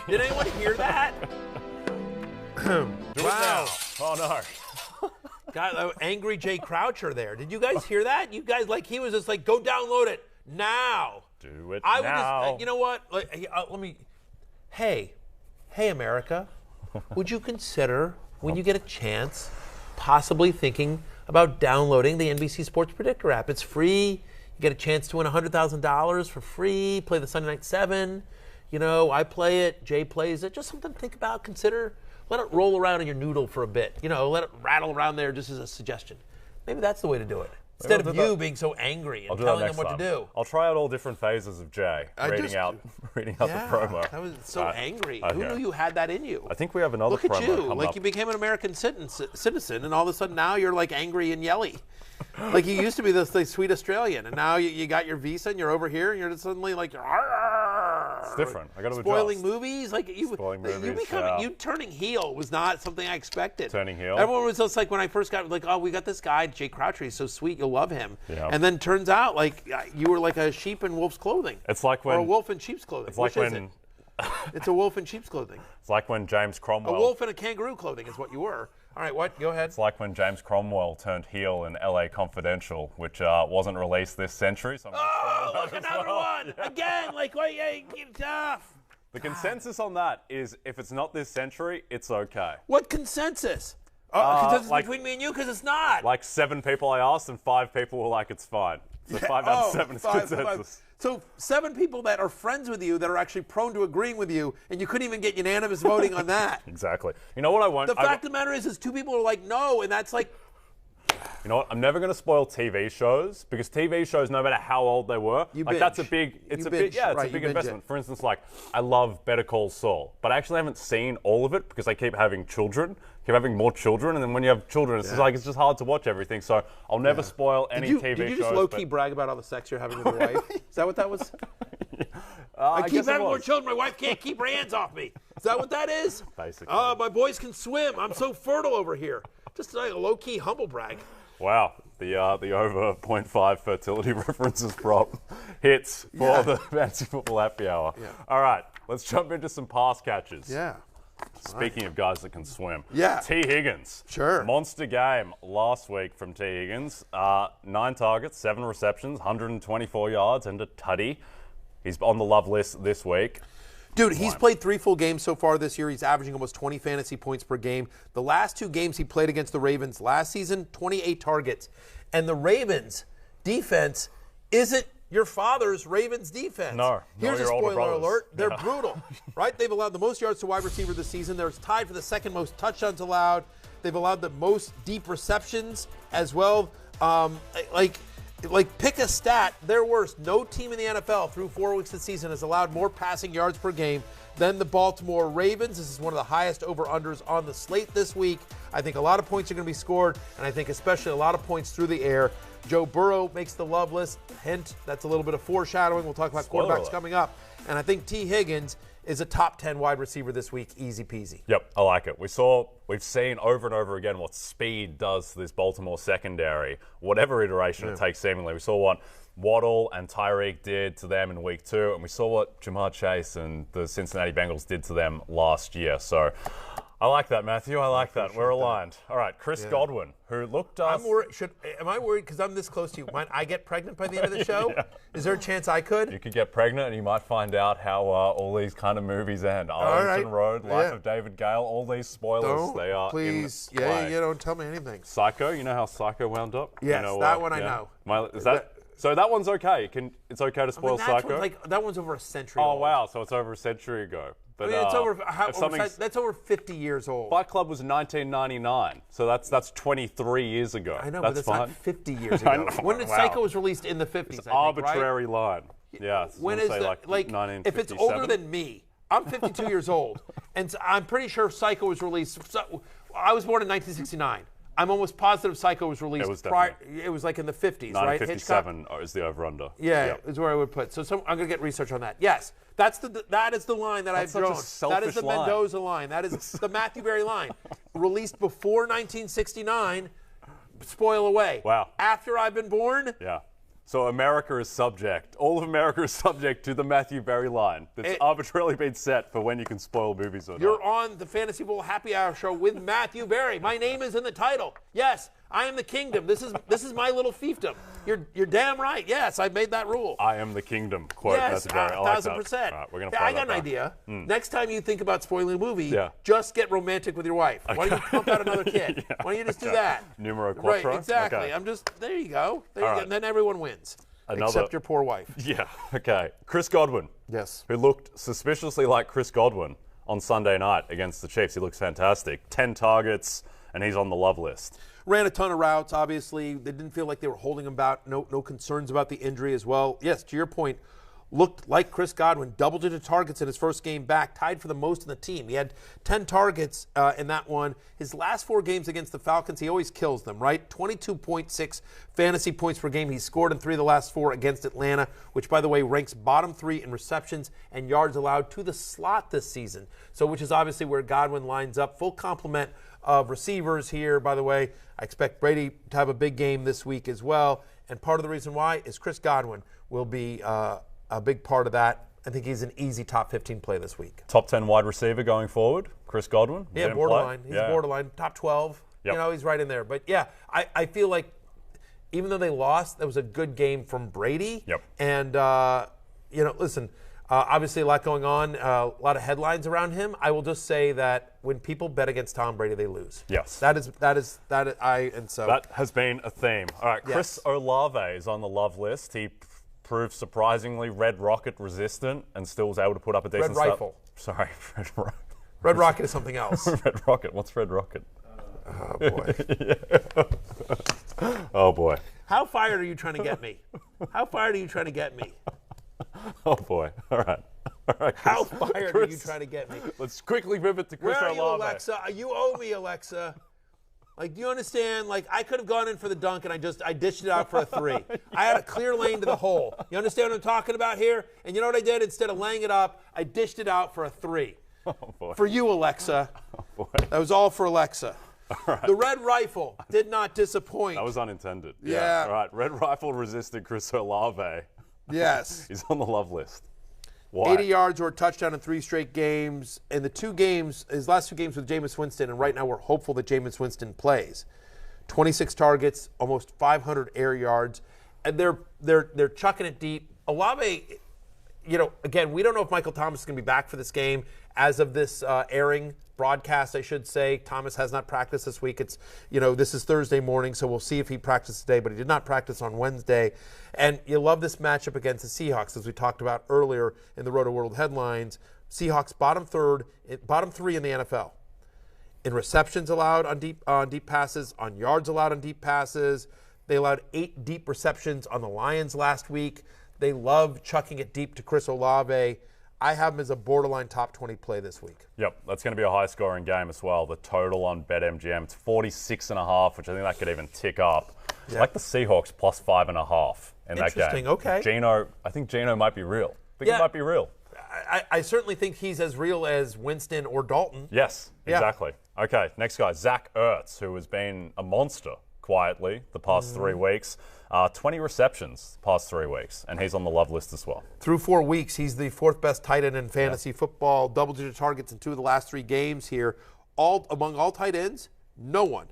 Did anyone hear that? Wow. Oh, no. Got angry Jay Croucher there. Did you guys hear that? You guys, he was just like, go download it now. Do it I now. would just, you know what? Hey, America, would you consider, when you get a chance, possibly thinking about downloading the NBC Sports Predictor app? It's free. You get a chance to win $100,000 for free. Play the Sunday Night 7. I play it. Jay plays it. Just something to think about, consider. Let it roll around in your noodle for a bit. Let it rattle around there just as a suggestion. Maybe that's the way to do it. Instead of you being so angry and telling them what to do. I'll try out all different phases of Jay, reading out the promo. I was so angry. Who knew you had that in you? I think we have another promo. Look at you. Like you became an American citizen, and all of a sudden now you're angry and yelly. You used to be this sweet Australian, and now you got your visa and you're over here, and you're just suddenly it's different. I got to spoiling adjust. Movies. Spoiling movies. You turning heel was not something I expected. Turning heel. Everyone was just when I first got oh, we got this guy Jay Croucher. He's so sweet. You'll love him. Yeah. And then turns out you were like a sheep in wolf's clothing. It's like when or a wolf in sheep's clothing. It's like when it's a wolf in sheep's clothing. It's like when James Cromwell. A wolf in a kangaroo clothing is what you were. All right, what? Go ahead. It's like when James Cromwell turned heel in LA Confidential, which wasn't released this century. So look, another one! Again, tough. The consensus on that is if it's not this century, it's okay. What consensus? Consensus between me and you? Because it's not. 7 people I asked and 5 people were like, it's fine. So 5 out of 7 is consensus. So 7 people that are friends with you that are actually prone to agreeing with you, and you couldn't even get unanimous voting on that. Exactly. You know what I want? The fact of the matter is 2 people are like, no, and that's You know what? I'm never going to spoil TV shows because TV shows, no matter how old they were, that's a big, it's a big investment. For instance, I love Better Call Saul, but I actually haven't seen all of it because I keep having more children, and then when you have children, it's just hard to watch everything. So I'll never spoil any TV shows. Did you just low-key brag about all the sex you're having with your wife? Is that what that was? I keep having more children. My wife can't keep her hands off me. Is that what that is? Basically. My boys can swim. I'm so fertile over here. Just a low-key humble brag. Wow, the over 0.5 fertility references prop hits for the Fantasy Football Happy Hour. Yeah. All right, let's jump into some pass catches. Yeah. Speaking of guys that can swim. Yeah. T. Higgins. Sure. Monster game last week from T. Higgins. 9 targets, 7 receptions, 124 yards, and a tutty. He's on the love list this week. Dude, he's played 3 full games so far this year. He's averaging almost 20 fantasy points per game. The last 2 games he played against the Ravens last season, 28 targets. And the Ravens defense isn't your father's Ravens defense. No. Here's a spoiler alert. They're brutal, right? They've allowed the most yards to wide receiver this season. They're tied for the 2nd most touchdowns allowed. They've allowed the most deep receptions as well. Pick a stat, they're worse. No team in the NFL through 4 weeks of the season has allowed more passing yards per game than the Baltimore Ravens. This is one of the highest over-unders on the slate this week. I think a lot of points are going to be scored, and I think especially a lot of points through the air. Joe Burrow makes the love list. Hint, that's a little bit of foreshadowing. We'll talk about quarterbacks coming up. And I think T. Higgins is a top 10 wide receiver this week, easy peasy. Yep, I like it. We've seen over and over again what speed does to this Baltimore secondary, whatever iteration it takes seemingly. We saw what Waddle and Tyreek did to them in week 2, and we saw what Jamar Chase and the Cincinnati Bengals did to them last year. So I like that, Matthew. I like that. We're aligned. All right, Chris Godwin, who looked us... Am I worried because I'm this close to you? Might I get pregnant by the end of the show? Is there a chance I could? You could get pregnant and you might find out how all these kind of movies end. Arlington Road, Life of David Gale, all these spoilers, they are please, in play. don't tell me anything. Psycho, you know how Psycho wound up? Yes, that one I know. So that one's okay. It's okay to spoil Psycho? That one's over a century old. old. Wow, so it's over a century ago. But that's over 50 years old. Fight Club was 1999, so that's 23 years ago. I know, that's but it's fine. not 50 years ago. When did Psycho was released in the 50s? It's an arbitrary line. Yeah. When is if it's older than me? I'm 52 years old, and I'm pretty sure Psycho was released. I was born in 1969. I'm almost positive Psycho was released it was like in the 50s, right? 1957 is the over-under. Yeah, is where I would put. So I'm going to get research on that. Yes, that is the line that I've drawn. That is the Mendoza line. That is the Matthew Berry line. Released before 1969, spoil away. Wow. After I've been born, So America is subject. All of America is subject to the Matthew Berry line that's arbitrarily been set for when you can spoil movies or not. You're on the Fantasy Bowl Happy Hour show with Matthew Berry. My name is in the title. Yes, I am the kingdom. This is my little fiefdom. You're damn right. Yes, I made that rule. I am the kingdom. Quote. Yes, That's very. 1,000%. All right, we're gonna I got an idea. Next time you think about spoiling a movie, just get romantic with your wife. Why don't you pump out another kid? Why don't you just do that? Numero quattro. Right, exactly. Okay. There you go. And then everyone wins. Except your poor wife. Yeah, okay. Chris Godwin. Yes. Who looked suspiciously like Chris Godwin on Sunday night against the Chiefs. He looks fantastic. 10 targets, and he's on the love list. Ran a ton of routes, obviously. They didn't feel like they were holding him back. No concerns about the injury as well. Yes, to your point, looked like Chris Godwin. Double-digit targets in his first game back, tied for the most in the team. He had 10 targets in that one. His last 4 games against the Falcons, he always kills them, right? 22.6 fantasy points per game. He scored in 3 of the last 4 against Atlanta, which, by the way, ranks bottom 3 in receptions and yards allowed to the slot this season. So, which is obviously where Godwin lines up. Full complement of receivers here, by the way. I expect Brady to have a big game this week as well. And part of the reason why is Chris Godwin will be a big part of that. I think he's an easy top 15 play this week. Top 10 wide receiver going forward, Chris Godwin. Yeah, borderline. He's borderline. Top 12. Yep. You know, he's right in there. But yeah, I feel like even though they lost, that was a good game from Brady. Yep. And, listen, obviously a lot going on, a lot of headlines around him. I will just say that when people bet against Tom Brady, they lose. Yes. That has been a theme. All right, Chris Olave is on the love list. He proved surprisingly Red Rocket resistant and still was able to put up a decent Red Rifle. Sorry, Red Rocket is something else. Red Rocket. What's Red Rocket? Oh, boy. Oh, boy. How fired are you trying to get me? How fired are you trying to get me? Oh, boy. All right. How fired are you trying to get me? Let's quickly pivot to Chris Olave. Where are you, Alexa? You owe me, Alexa. Like, do you understand? Like, I could have gone in for the dunk and I dished it out for a 3. I had a clear lane to the hole. You understand what I'm talking about here? And you know what I did? Instead of laying it up, I dished it out for a 3. Oh, boy. For you, Alexa. Oh, boy. That was all for Alexa. All right. The Red Rifle did not disappoint. That was unintended. Yeah. All right. Red Rifle resisted Chris Olave. Yes. He's on the love list. Why? 80 yards or a touchdown in 3 straight games. In the 2 games, his last 2 games with Jameis Winston, and right now we're hopeful that Jameis Winston plays. 26 targets, almost 500 air yards, and they're chucking it deep. Olave, again, we don't know if Michael Thomas is going to be back for this game. As of this airing broadcast, I should say, Thomas has not practiced this week. It's, this is Thursday morning, so we'll see if he practices today, but he did not practice on Wednesday. And you love this matchup against the Seahawks, as we talked about earlier in the Roto World headlines. Seahawks bottom 3 in the NFL. In receptions allowed on deep passes, on yards allowed on deep passes. They allowed 8 deep receptions on the Lions last week. They love chucking it deep to Chris Olave. I have him as a borderline top 20 play this week. Yep, that's going to be a high-scoring game as well. The total on BetMGM, it's 46.5, which I think that could even tick up. Yep. I like the Seahawks plus 5.5 in that game. Interesting, okay. I think Geno might be real. He might be real. I certainly think he's as real as Winston or Dalton. Yes, exactly. Okay, next guy, Zach Ertz, who has been a monster quietly the past 3 weeks. 20 receptions the past 3 weeks, and he's on the love list as well. Through 4 weeks, he's the 4th best tight end in fantasy football. Double-digit targets in 2 of the last 3 games here. Among all tight ends, no one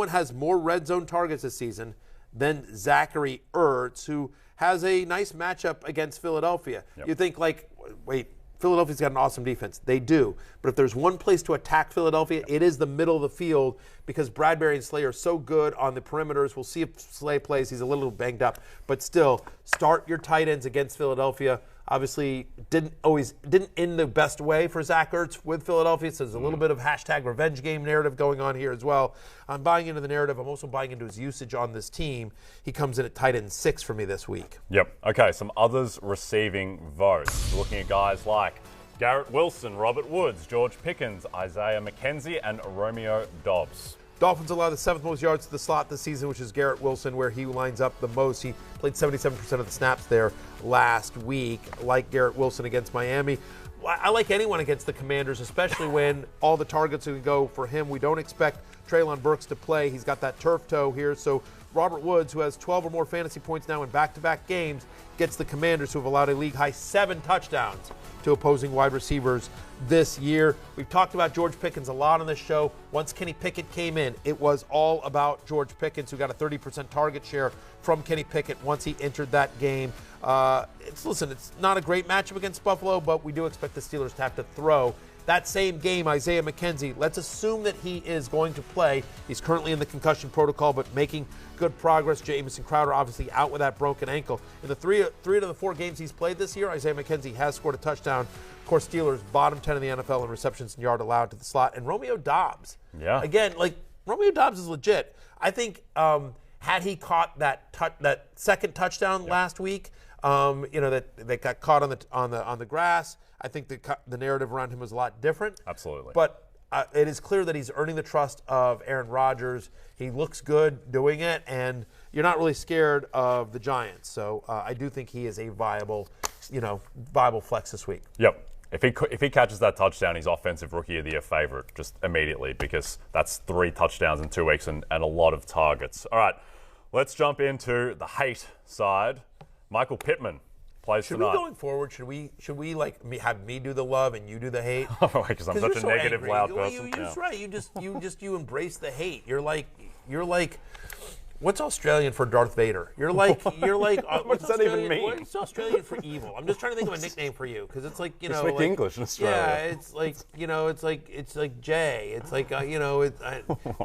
has more red zone targets this season than Zachary Ertz, who has a nice matchup against Philadelphia. Yep. You think, wait, Philadelphia's got an awesome defense. They do. But if there's one place to attack Philadelphia, it is the middle of the field, because Bradbury and Slay are so good on the perimeters. We'll see if Slay plays. He's a little banged up. But still, start your tight ends against Philadelphia. Obviously, didn't end the best way for Zach Ertz with Philadelphia. So there's a little bit of hashtag revenge game narrative going on here as well. I'm buying into the narrative. I'm also buying into his usage on this team. He comes in at tight end 6 for me this week. Yep. Okay, some others receiving votes. We're looking at guys like Garrett Wilson, Robert Woods, George Pickens, Isaiah McKenzie, and Romeo Doubs. Dolphins allow the 7th most yards to the slot this season, which is Garrett Wilson, where he lines up the most. He played 77% of the snaps there last week, like Garrett Wilson against Miami. I like anyone against the Commanders, especially when all the targets are going to go for him. We don't expect Treylon Burks to play. He's got that turf toe here, so Robert Woods, who has 12 or more fantasy points now in back-to-back games, gets the Commanders, who have allowed a league-high 7 touchdowns to opposing wide receivers this year. We've talked about George Pickens a lot on this show. Once Kenny Pickett came in, it was all about George Pickens, who got a 30% target share from Kenny Pickett once he entered that game. It's not a great matchup against Buffalo, but we do expect the Steelers to have to throw. That same game, Isaiah McKenzie, let's assume that he is going to play. He's currently in the concussion protocol, but making good progress. Jamison Crowder obviously out with that broken ankle. In the three out of the 4 games he's played this year, Isaiah McKenzie has scored a touchdown. Of course, Steelers bottom 10 in the NFL in receptions and yard allowed to the slot. And Romeo Doubs. Yeah. Again, Romeo Doubs is legit. I think had he caught that second touchdown last week, that they got caught on the grass, I think the narrative around him was a lot different. Absolutely. But it is clear that he's earning the trust of Aaron Rodgers. He looks good doing it, and you're not really scared of the Giants. So I do think he is a viable flex this week. Yep. If he catches that touchdown, he's Offensive Rookie of the Year favorite just immediately, because that's 3 touchdowns in 2 weeks and a lot of targets. All right, let's jump into the hate side. Michael Pittman plays tonight. Should we, going forward, should we have me do the love and you do the hate? Because I'm such a negative, loud person. You're just right. You embrace the hate. You're like. What's Australian for Darth Vader? You're like. What's that even mean? What's Australian for evil? I'm just trying to think of a nickname for you, because it's like speak English in Australia. Yeah, it's like Jay. It's like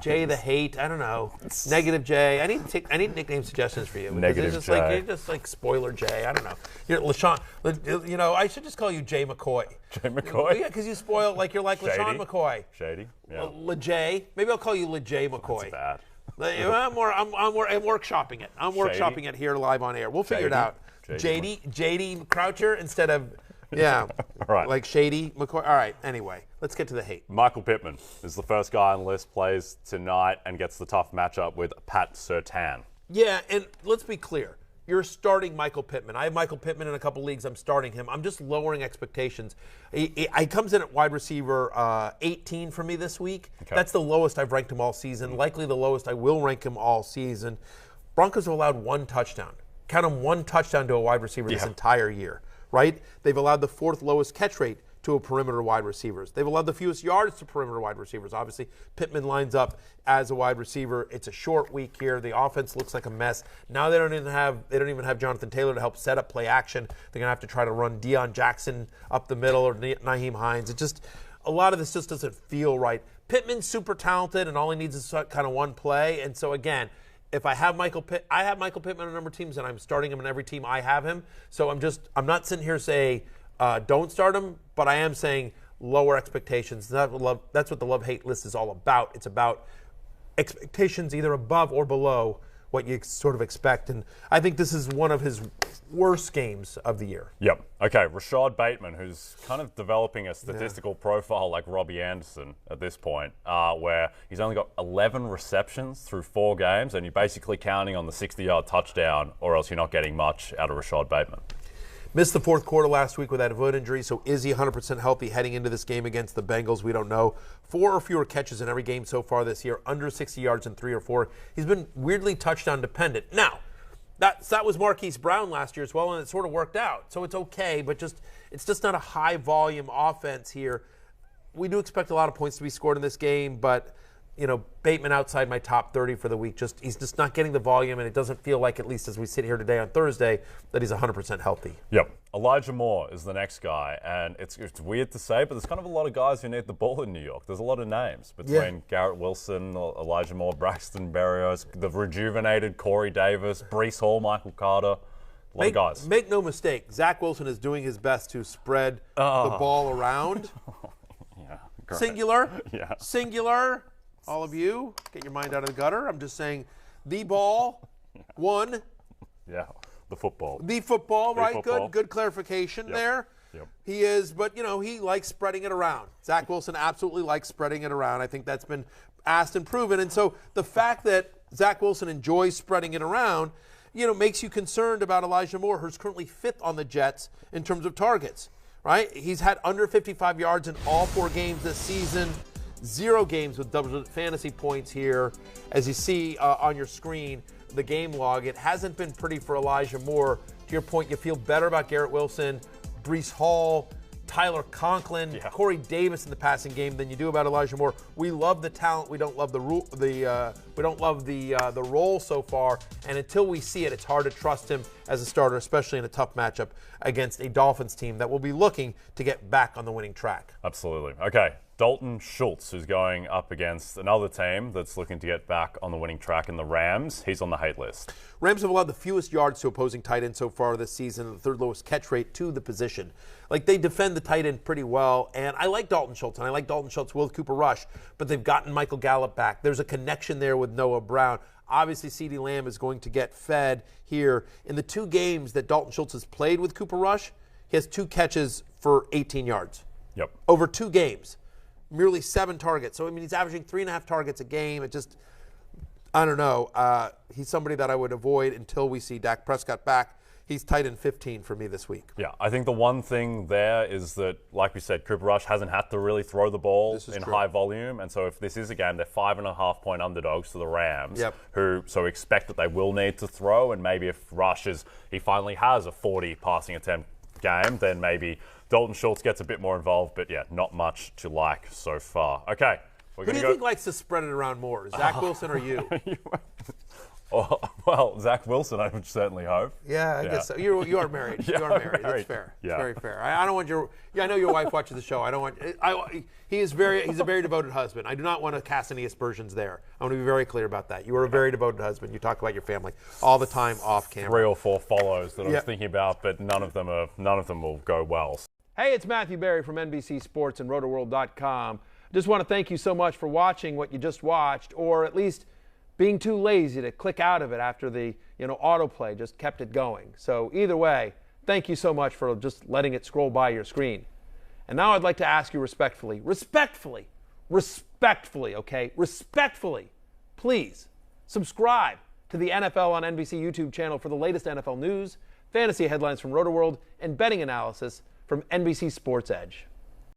Jay the hate. I don't know. Negative Jay. I need nickname suggestions for you. Negative Jay. You're just like spoiler Jay. I don't know. You're LaShawn. I should just call you Jay McCoy. Jay McCoy. Yeah, because you spoil you're like Shady. LaShawn McCoy. Shady. Yeah. LeJay. Maybe I'll call you LeJay McCoy. That's bad. I'm workshopping it. I'm workshopping it here live on air. We'll figure it out. JD Croucher instead of right. Like Shady McCoy. All right. Anyway, let's get to the hate. Michael Pittman is the first guy on the list, plays tonight and gets the tough matchup with Pat Surtain. Yeah, and let's be clear. You're starting Michael Pittman. I have Michael Pittman in a couple leagues. I'm starting him. I'm just lowering expectations. He comes in at wide receiver 18 for me this week. Okay. That's the lowest I've ranked him all season. Likely the lowest I will rank him all season. Broncos have allowed 1 touchdown. Count them 1 touchdown to a wide receiver this entire year, right? They've allowed the 4th lowest catch rate to a perimeter wide receivers. They've allowed the fewest yards to perimeter wide receivers. Obviously, Pittman lines up as a wide receiver. It's a short week here. The offense looks like a mess. Now they don't even have Jonathan Taylor to help set up play action. They're gonna have to try to run Deion Jackson up the middle or Nyheim Hines. A lot of this just doesn't feel right. Pittman's super talented, and all he needs is kind of 1 play. And so again, if I have Michael Pittman on a number of teams, and I'm starting him in every team I have him. So I'm not sitting here saying don't start him, but I am saying lower expectations. That's what the love-hate list is all about. It's about expectations either above or below what you sort of expect. And I think this is one of his worst games of the year. Yep. Okay, Rashad Bateman, who's kind of developing a statistical profile like Robbie Anderson at this point, where he's only got 11 receptions through 4 games, and you're basically counting on the 60-yard touchdown, or else you're not getting much out of Rashad Bateman. Missed the 4th quarter last week with that foot injury, so is he 100% healthy heading into this game against the Bengals? We don't know. 4 or fewer catches in every game so far this year, under 60 yards in 3 or 4. He's been weirdly touchdown dependent. Now, that was Marquise Brown last year as well, and it sort of worked out. So it's okay, but it's just not a high-volume offense here. We do expect a lot of points to be scored in this game, but Bateman outside my top 30 for the week. He's just not getting the volume, and it doesn't feel like, at least as we sit here today on Thursday, that he's 100% healthy. Yep. Elijah Moore is the next guy, and it's weird to say, but there's kind of a lot of guys who need the ball in New York. There's a lot of names between Garrett Wilson, Elijah Moore, Braxton Berrios, the rejuvenated Corey Davis, Breece Hall, Michael Carter. A lot of guys. Make no mistake, Zach Wilson is doing his best to spread the ball around. Great. Singular. Yeah. Singular. All of you, get your mind out of the gutter. I'm just saying, the ball, one. Yeah, the football. The football, right? Football. Good clarification there. Yep. He is, but, he likes spreading it around. Zach Wilson absolutely likes spreading it around. I think that's been asked and proven. And so the fact that Zach Wilson enjoys spreading it around, makes you concerned about Elijah Moore, who's currently 5th on the Jets in terms of targets, right? He's had under 55 yards in all 4 games this season. 0 games with double-digit fantasy points here. As you see on your screen, the game log, it hasn't been pretty for Elijah Moore. To your point, you feel better about Garrett Wilson, Breece Hall, Tyler Conklin, Corey Davis in the passing game than you do about Elijah Moore. We love the talent. We don't love the role so far. And until we see it, it's hard to trust him as a starter, especially in a tough matchup against a Dolphins team that will be looking to get back on the winning track. Absolutely. Okay. Dalton Schultz, who's going up against another team that's looking to get back on the winning track in the Rams. He's on the hate list. Rams have allowed the fewest yards to opposing tight ends so far this season, the third lowest catch rate to the position. Like, they defend the tight end pretty well, and I like Dalton Schultz, and I like Dalton Schultz with Cooper Rush, but they've gotten Michael Gallup back. There's a connection there with Noah Brown. Obviously, CeeDee Lamb is going to get fed here. In the 2 games that Dalton Schultz has played with Cooper Rush, he has 2 catches for 18 yards. Yep. Over 2 games. Merely 7 targets. So, I mean, he's averaging 3.5 targets a game. It just, I don't know. He's somebody that I would avoid until we see Dak Prescott back. He's tight end 15 for me this week. Yeah, I think the one thing there is that, like we said, Cooper Rush hasn't had to really throw the ball in high volume. And so if this is a game, they're 5.5-point underdogs to the Rams, so expect that they will need to throw. And maybe if Rush he finally has a 40 passing attempt game, then maybe Dalton Schultz gets a bit more involved, but not much to like so far. Okay. Who do you think likes to spread it around more, Zach Wilson or you? Well, Zach Wilson, I would certainly hope. Yeah, I guess so. You are married. You are married. That's fair. Yeah. It's very fair. I don't want your. Yeah, I know your wife watches the show. I don't want. He's a very devoted husband. I do not want to cast any aspersions there. I want to be very clear about that. You are a very devoted husband. You talk about your family all the time off camera. 3 or 4 follows that I was thinking about, but none of them will go well. Hey, it's Matthew Berry from NBC Sports and RotoWorld.com. Just want to thank you so much for watching what you just watched, or at least being too lazy to click out of it after the autoplay just kept it going. So either way, thank you so much for just letting it scroll by your screen. And now I'd like to ask you respectfully, please subscribe to the NFL on NBC YouTube channel for the latest NFL news, fantasy headlines from RotoWorld, and betting analysis from NBC Sports Edge.